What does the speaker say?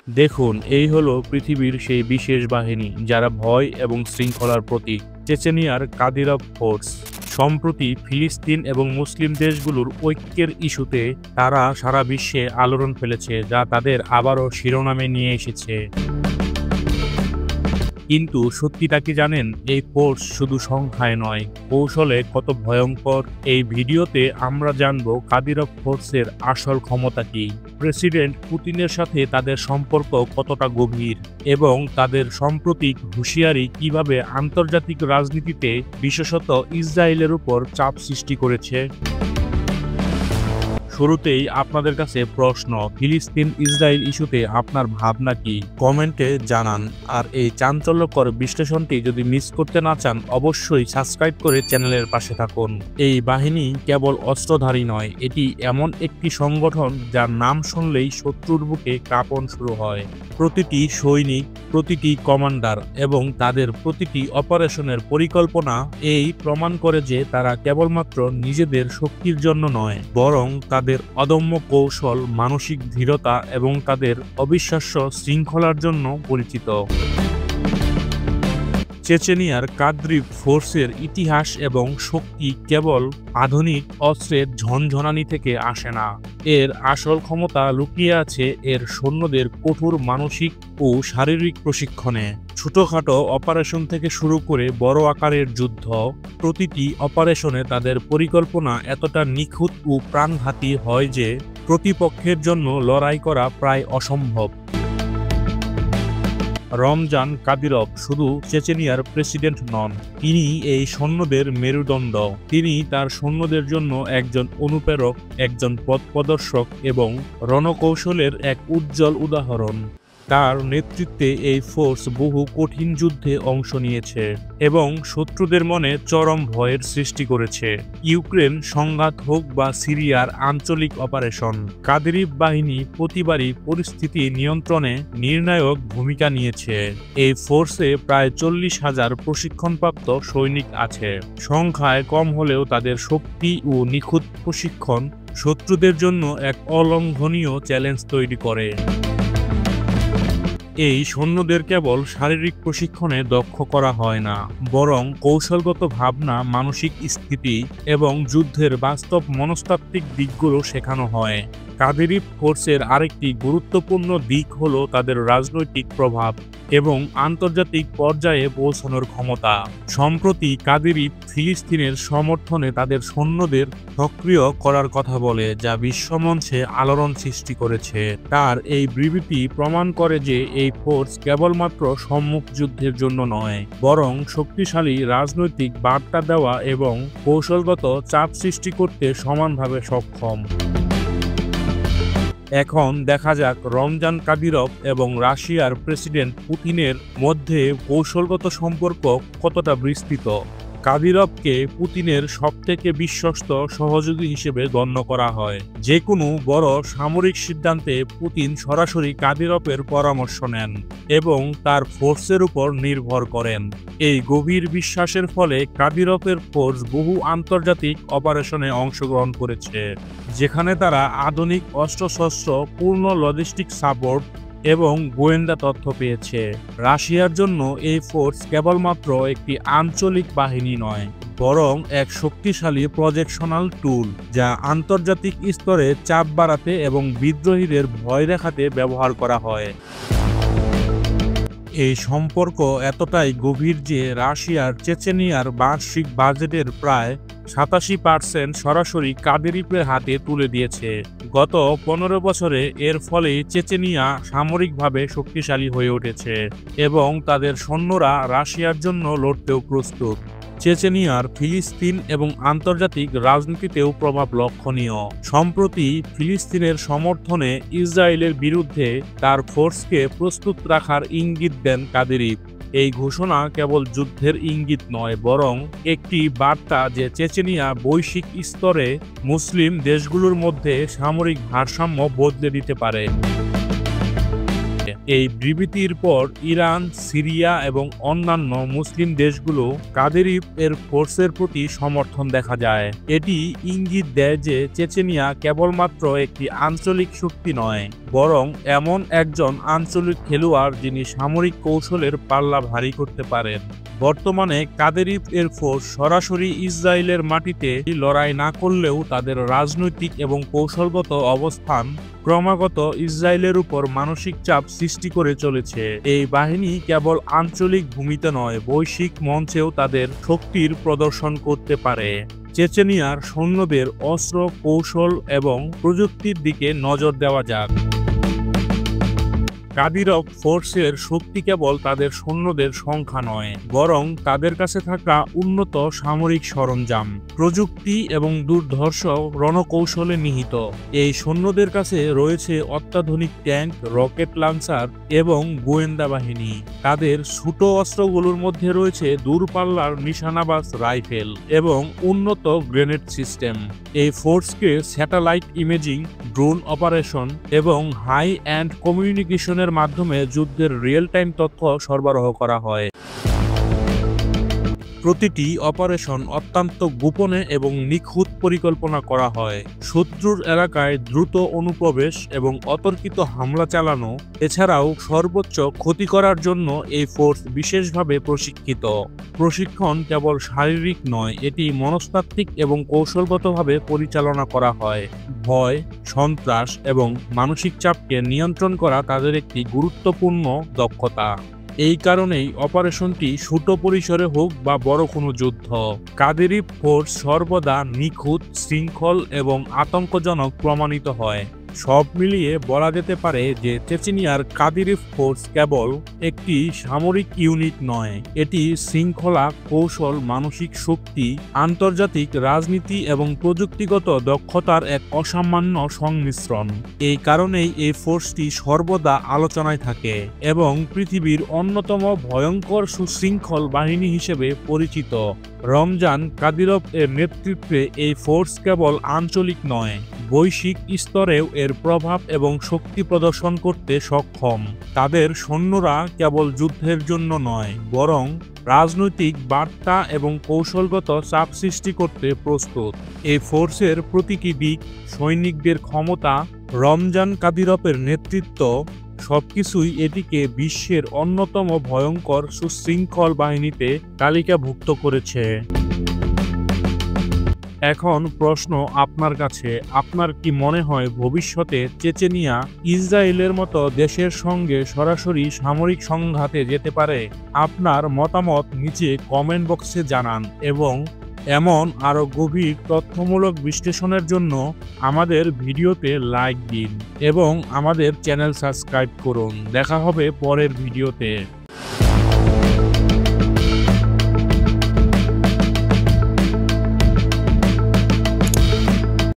দেখুন, এই হলো পৃথিবীর সেই বিশেষ বাহিনী যারা ভয় এবং শৃঙ্খলার প্রতীক, চেচেনিয়ার কাদিরভ ফোর্স। সম্প্রতি ফিলিস্তিন এবং মুসলিম দেশগুলোর ঐক্যের ইস্যুতে তারা সারা বিশ্বে আলোড়ন ফেলেছে, যা তাদের আবারও শিরোনামে নিয়ে এসেছে। কিন্তু সত্যিটা কি জানেন, এই ফোর্স শুধু সংখ্যায় নয়, কৌশলে কত ভয়ঙ্কর। এই ভিডিওতে আমরা জানব কাদিরভ ফোর্সের আসল ক্ষমতা কি, প্রেসিডেন্ট পুতিনের সাথে তাদের সম্পর্ক কতটা গভীর, এবং তাদের সাম্প্রতিক হুঁশিয়ারি কিভাবে আন্তর্জাতিক রাজনীতিতে বিশেষত ইসরায়েলের উপর চাপ সৃষ্টি করেছে। শুরুতেই আপনাদের কাছে প্রশ্ন, ফিলিস্তিন ইসরায়েল ইস্যুতে আপনার ভাবনা কি? কমেন্টে জানান। আর এই চাঞ্চল্যকর বিশ্লেষণটি যদি মিস করতে না চান, অবশ্যই সাবস্ক্রাইব করে চ্যানেলের পাশে থাকুন। এই বাহিনী কেবল অস্ত্রধারী নয়, এটি এমন একটি সংগঠন যার নাম শুনলেই শত্রুর বুকে কাঁপন শুরু হয়। প্রতিটি সৈনিক, প্রতিটি কমান্ডার এবং তাদের প্রতিটি অপারেশনের পরিকল্পনা এই প্রমাণ করে যে তারা কেবলমাত্র নিজেদের শক্তির জন্য নয়, বরং তাদের অদম্য কৌশল, মানসিক দৃঢ়তা এবং তাদের অবিশ্বাস্য শৃঙ্খলার জন্য পরিচিত। চেচেনিয়ার কাদিরভ ফোর্সের ইতিহাস এবং শক্তি কেবল আধুনিক অস্ত্রের ঝনঝনানি থেকে আসে না। এর আসল ক্ষমতা লুকিয়ে আছে এর সৈন্যদের কঠোর মানসিক ও শারীরিক প্রশিক্ষণে। ছোটখাটো অপারেশন থেকে শুরু করে বড় আকারের যুদ্ধ, প্রতিটি অপারেশনে তাদের পরিকল্পনা এতটা নিখুঁত ও প্রাণঘাতী হয় যে প্রতিপক্ষের জন্য লড়াই করা প্রায় অসম্ভব। রমজান কাদিরভ শুধু চেচেনিয়ার প্রেসিডেন্ট নন, তিনি এই সৈন্যদের মেরুদণ্ড। তিনি তার সৈন্যদের জন্য একজন অনুপ্রেরক, একজন পথপ্রদর্শক এবং রণকৌশলের এক উজ্জ্বল উদাহরণ। তার নেতৃত্বে এই ফোর্স বহু কঠিন যুদ্ধে অংশ নিয়েছে এবং শত্রুদের মনে চরম ভয়ের সৃষ্টি করেছে। ইউক্রেন সংঘাত হোক বা সিরিয়ার আঞ্চলিক অপারেশন, কাদিরভ বাহিনী প্রতিবারই পরিস্থিতি নিয়ন্ত্রণে নির্ণায়ক ভূমিকা নিয়েছে। এই ফোর্সে প্রায় 40,000 প্রশিক্ষণপ্রাপ্ত সৈনিক আছে। সংখ্যায় কম হলেও তাদের শক্তি ও নিখুঁত প্রশিক্ষণ শত্রুদের জন্য এক অলঙ্ঘনীয় চ্যালেঞ্জ তৈরি করে। এই সৈন্যদের কেবল শারীরিক প্রশিক্ষণে দক্ষ করা হয় না, বরং কৌশলগত ভাবনা, মানসিক স্থিতি এবং যুদ্ধের বাস্তব মনস্তাত্ত্বিক দিকগুলো শেখানো হয়। কাদিরভ ফোর্সের আরেকটি গুরুত্বপূর্ণ দিক হল তাদের রাজনৈতিক প্রভাব এবং আন্তর্জাতিক পর্যায়ে পৌঁছানোর ক্ষমতা। সম্প্রতি কাদিরভ ফিলিস্তিনের সমর্থনে তাদের সৈন্যদের সক্রিয় করার কথা বলে, যা বিশ্বমঞ্চে আলোড়ন সৃষ্টি করেছে। তার এই বিবৃতি প্রমাণ করে যে এই ফোর্স কেবলমাত্র সম্মুখ যুদ্ধের জন্য নয়, বরং শক্তিশালী রাজনৈতিক বার্তা দেওয়া এবং কৌশলগত চাপ সৃষ্টি করতে সমানভাবে সক্ষম। এখন দেখা যাক রমজান কাদিরভ এবং রাশিয়ার প্রেসিডেন্ট পুতিনের মধ্যে কৌশলগত সম্পর্ক কতটা বিস্তৃত। কাদিরভকে পুতিনের সবথেকে বিশ্বস্ত সহযোগী হিসেবে গণ্য করা হয়। যে কোনো বড় সামরিক সিদ্ধান্তে পুতিন সরাসরি কাদিরভের পরামর্শ নেন এবং তার ফোর্সের উপর নির্ভর করেন। এই গভীর বিশ্বাসের ফলে কাদিরভের ফোর্স বহু আন্তর্জাতিক অপারেশনে অংশগ্রহণ করেছে, যেখানে তারা আধুনিক অস্ত্রশস্ত্র, পূর্ণ লজিস্টিক সাপোর্ট এবং গোয়েন্দা তথ্য পেয়েছে। রাশিয়ার জন্য এই ফোর্স কেবলমাত্র একটি আঞ্চলিক বাহিনী নয়, বরং এক শক্তিশালী প্রজেকশনাল টুল, যা আন্তর্জাতিক স্তরে চাপ বাড়াতে এবং বিদ্রোহীদের ভয় দেখাতে ব্যবহার করা হয়। এই সম্পর্ক এতটাই গভীর যে রাশিয়ার চেচেনিয়ার বার্ষিক বাজেটের প্রায় 87% সরাসরি কাদিরভের হাতে তুলে দিয়েছে। গত 15 বছরে এর ফলে চেচেনিয়া সামরিকভাবে শক্তিশালী হয়ে উঠেছে এবং তাদের সৈন্যরা রাশিয়ার জন্য লড়তেও প্রস্তুত। চেচেনিয়ার ফিলিস্তিন এবং আন্তর্জাতিক রাজনীতিতেও প্রভাব লক্ষণীয়। সম্প্রতি ফিলিস্তিনের সমর্থনে ইসরায়েলের বিরুদ্ধে তার ফোর্সকে প্রস্তুত রাখার ইঙ্গিত দেন কাদিরভ। এই ঘোষণা কেবল যুদ্ধের ইঙ্গিত নয়, বরং একটি বার্তা যে চেচেনিয়া বৈশ্বিক স্তরে মুসলিম দেশগুলোর মধ্যে সামরিক ভারসাম্য বদলে দিতে পারে। এই বিবৃতির পর ইরান, সিরিয়া এবং অন্যান্য মুসলিম দেশগুলো কাদিরভ এর ফোর্সের প্রতি সমর্থন দেখা যায়। এটি ইঙ্গিত দেয় যে চেচেনিয়া কেবলমাত্র একটি আঞ্চলিক শক্তি নয়, বরং এমন একজন আঞ্চলিক খেলোয়াড় যিনি সামরিক কৌশলের পাল্লা ভারী করতে পারেন। বর্তমানে কাদিরভ এর ফোর্স সরাসরি ইসরায়েলের মাটিতে লড়াই না করলেও তাদের রাজনৈতিক এবং কৌশলগত অবস্থান ক্রমাগত ইসরায়েলের উপর মানসিক চাপ সৃষ্টি করে চলেছে। এই বাহিনী কেবল আঞ্চলিক ভূমিতে নয়, বৈশ্বিক মঞ্চেও তাদের শক্তির প্রদর্শন করতে পারে। চেচেনিয়ার সৈন্যদের অস্ত্র, কৌশল এবং প্রযুক্তির দিকে নজর দেওয়া যাক। কাদিরভ ফোর্সের শক্তি কেবল তাদের সৈন্যদের সংখ্যা নয়, বরং তাদের কাছে থাকা উন্নত সামরিক সরঞ্জাম, প্রযুক্তি এবং দুর্ধর্ষ রণকৌশলে নিহিত। এই সৈন্যদের কাছে রয়েছে অত্যাধুনিক ট্যাঙ্ক, রকেট লঞ্চার এবং গোয়েন্দা বাহিনী। তাদের ছোট অস্ত্রগুলোর মধ্যে রয়েছে দূরপাল্লার নিশানাবাজ রাইফেল এবং উন্নত গ্রেনেড সিস্টেম। এই ফোর্সকে স্যাটেলাইট ইমেজিং, ড্রোন অপারেশন এবং হাই অ্যান্ড কমিউনিকেশনের মাধ্যমে যুদ্ধের রিয়েল টাইম তথ্য সরবরাহ করা হয়। প্রতিটি অপারেশন অত্যন্ত গোপনে এবং নিখুঁত পরিকল্পনা করা হয়। শত্রুর এলাকায় দ্রুত অনুপ্রবেশ এবং অতর্কিত হামলা চালানো, এছাড়াও সর্বোচ্চ ক্ষতি করার জন্য এই ফোর্স বিশেষভাবে প্রশিক্ষিত। প্রশিক্ষণ কেবল শারীরিক নয়, এটি মনস্তাত্ত্বিক এবং কৌশলগতভাবে পরিচালনা করা হয়। ভয়, সন্ত্রাস এবং মানসিক চাপকে নিয়ন্ত্রণ করা তাদের একটি গুরুত্বপূর্ণ দক্ষতা। এই কারণেই অপারেশনটি ছোট পরিসরে হোক বা বড় কোনো যুদ্ধ, কাদিরভ ফোর্স সর্বদা নিখুঁত, শৃঙ্খল এবং আতঙ্কজনক প্রমাণিত হয়। সব মিলিয়ে বলা যেতে পারে যে চেচেনিয়ার কাদিরভ ফোর্স কেবল একটি সামরিক ইউনিট নয়, এটি শৃঙ্খলা, কৌশল, মানসিক শক্তি, আন্তর্জাতিক রাজনীতি এবং প্রযুক্তিগত দক্ষতার এক অসামান্য সংমিশ্রণ। এই কারণেই এই ফোর্সটি সর্বদা আলোচনায় থাকে এবং পৃথিবীর অন্যতম ভয়ঙ্কর সুশৃঙ্খল বাহিনী হিসেবে পরিচিত। রমজান কাদিরভ এর নেতৃত্বে এই ফোর্স কেবল আঞ্চলিক নয়, বৈশ্বিক স্তরেও এর প্রভাব এবং শক্তি প্রদর্শন করতে সক্ষম। তাদের সৈন্যরা কেবল যুদ্ধের জন্য নয়, বরং রাজনৈতিক বার্তা এবং কৌশলগত চাপ সৃষ্টি করতে প্রস্তুত। এই ফোর্সের প্রতিটি দিক, সৈনিকদের ক্ষমতা, রমজান কাদিরভের নেতৃত্ব, সবকিছুই এটিকে বিশ্বের অন্যতম ভয়ঙ্কর সুশৃঙ্খল বাহিনীতে তালিকাভুক্ত করেছে। এখন প্রশ্ন আপনার কাছে, আপনার কি মনে হয় ভবিষ্যতে চেচেনিয়া ইসরায়েলের মতো দেশের সঙ্গে সরাসরি সামরিক সংঘাতে যেতে পারে? আপনার মতামত নিচে কমেন্ট বক্সে জানান এবং এমন আরও গভীর তথ্যমূলক বিশ্লেষণের জন্য আমাদের ভিডিওতে লাইক দিন এবং আমাদের চ্যানেল সাবস্ক্রাইব করুন। দেখা হবে পরের ভিডিওতে।